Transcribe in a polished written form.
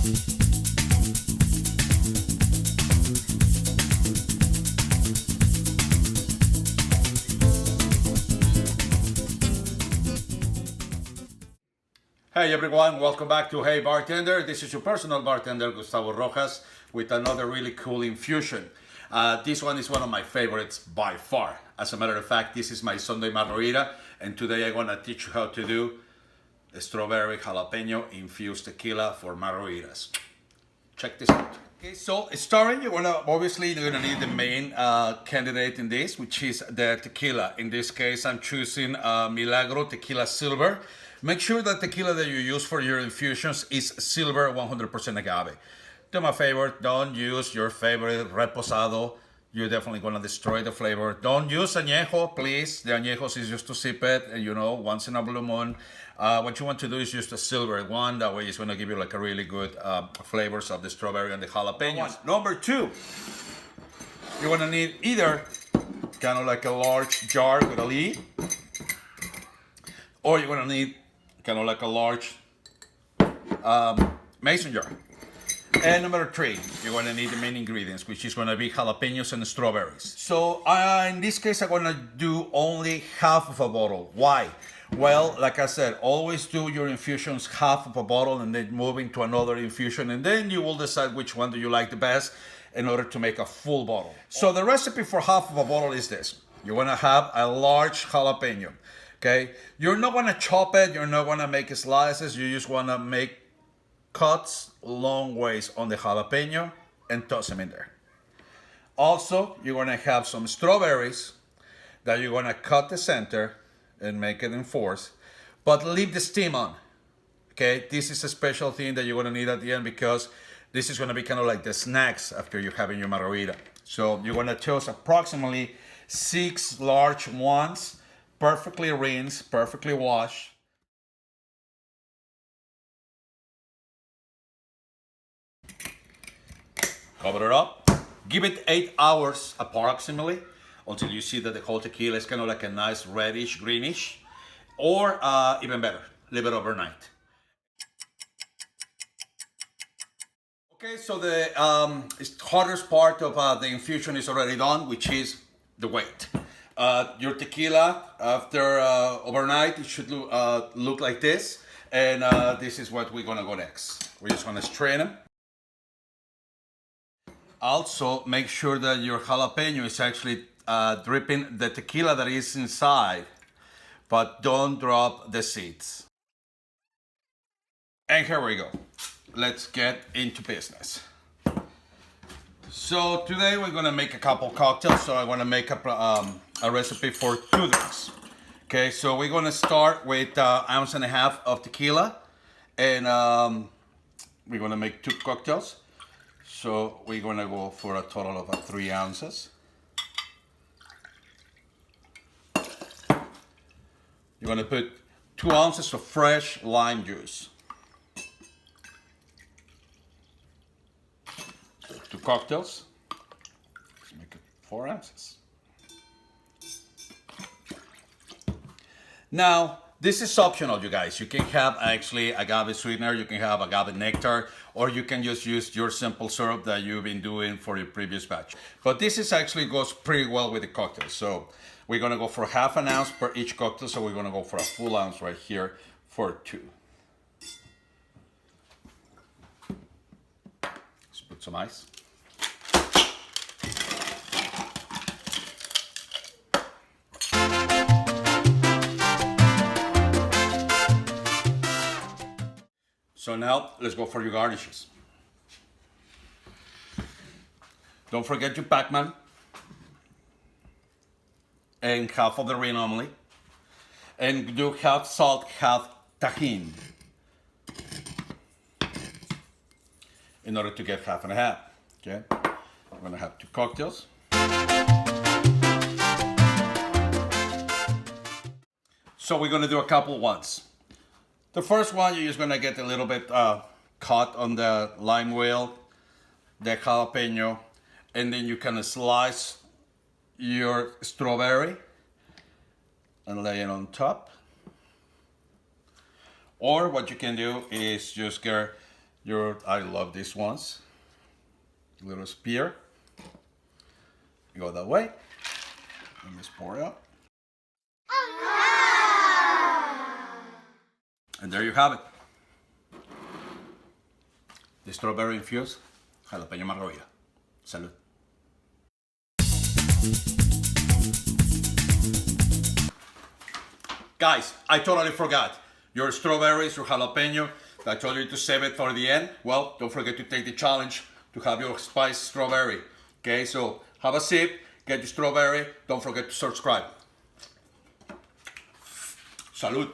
Hey everyone, welcome back to Hey Bartender. This is your personal bartender, Gustavo Rojas, with another really cool infusion. This one is one of my favorites by far. As a matter of fact, this is my Sunday margarita, and today I'm gonna teach you how to do a Strawberry Jalapeno Infused Tequila for margaritas. Check this out. Okay, so starting, you're gonna need the main candidate in this, which is the tequila. In this case, I'm choosing Milagro Tequila Silver. Make sure that tequila that you use for your infusions is silver 100% agave. Do my favor, don't use your favorite reposado. You're definitely gonna destroy the flavor. Don't use añejo, please. The añejos is just to sip it, and once in a blue moon. What you want to do is use the silver one. That way it's gonna give you like a really good flavors of the strawberry and the jalapeños. Number two, you're gonna need either kind of like a large jar with a lid, or you're gonna need kind of like a large mason jar. And number three, you're gonna need the main ingredients, which is gonna be jalapeños and strawberries. So in this case, I'm gonna do only half of a bottle. Why? Well, like I said, always do your infusions half of a bottle and then move into another infusion, and then you will decide which one do you like the best in order to make a full bottle. So the recipe for half of a bottle is this. You're gonna have a large jalapeno. Okay, you're not gonna chop it, you're not gonna make slices, you just wanna make cuts long ways on the jalapeno and toss them in there. Also, you're gonna have some strawberries that you're gonna cut the center and make it in fours, but leave the steam on. Okay, this is a special thing that you're gonna need at the end because this is gonna be kind of like the snacks after you're having your margarita. So you're gonna choose approximately 6 large ones, perfectly rinsed, perfectly washed. Cover it up. Give it 8 hours approximately until you see that the whole tequila is kind of like a nice reddish, greenish, or even better, leave it overnight. Okay, so the hardest part of the infusion is already done, which is the weight. Your tequila, after overnight, it should look like this. And this is what we're gonna go next. We're just gonna strain them. Also, make sure that your jalapeno is actually dripping the tequila that is inside, but don't drop the seeds. And here we go. Let's get into business. So today we're gonna make a couple cocktails. So I wanna make a recipe for 2 drinks. Okay, so we're gonna start with 1.5 ounces of tequila, and we're gonna make 2 cocktails. So we're gonna go for a total of 3 ounces. You're gonna put 2 ounces of fresh lime juice. 2 cocktails. Let's make it 4 ounces. Now, this is optional, you guys. You can have actually agave sweetener, you can have agave nectar, or you can just use your simple syrup that you've been doing for your previous batch. But this is actually goes pretty well with the cocktail. So we're gonna go for 1/2 ounce per each cocktail. So we're gonna go for a full ounce right here for 2. Let's put some ice. So now, let's go for your garnishes. Don't forget your Pac-Man and half of the rain only. And do half salt, half Tajin in order to get 1/2. Okay, I'm gonna have 2 cocktails. So we're gonna do a couple ones. The first one, you're just gonna get a little bit caught on the lime wheel, the jalapeno, and then you can slice your strawberry and lay it on top. Or what you can do is just get I love these ones. Little spear. Go that way. Let me just pour it up. And there you have it. The strawberry infused Jalapeño Margarita. Salud. Guys, I totally forgot. Your strawberries, your jalapeno, I told you to save it for the end. Well, don't forget to take the challenge to have your spiced strawberry. Okay, so have a sip, get your strawberry, don't forget to subscribe. Salud.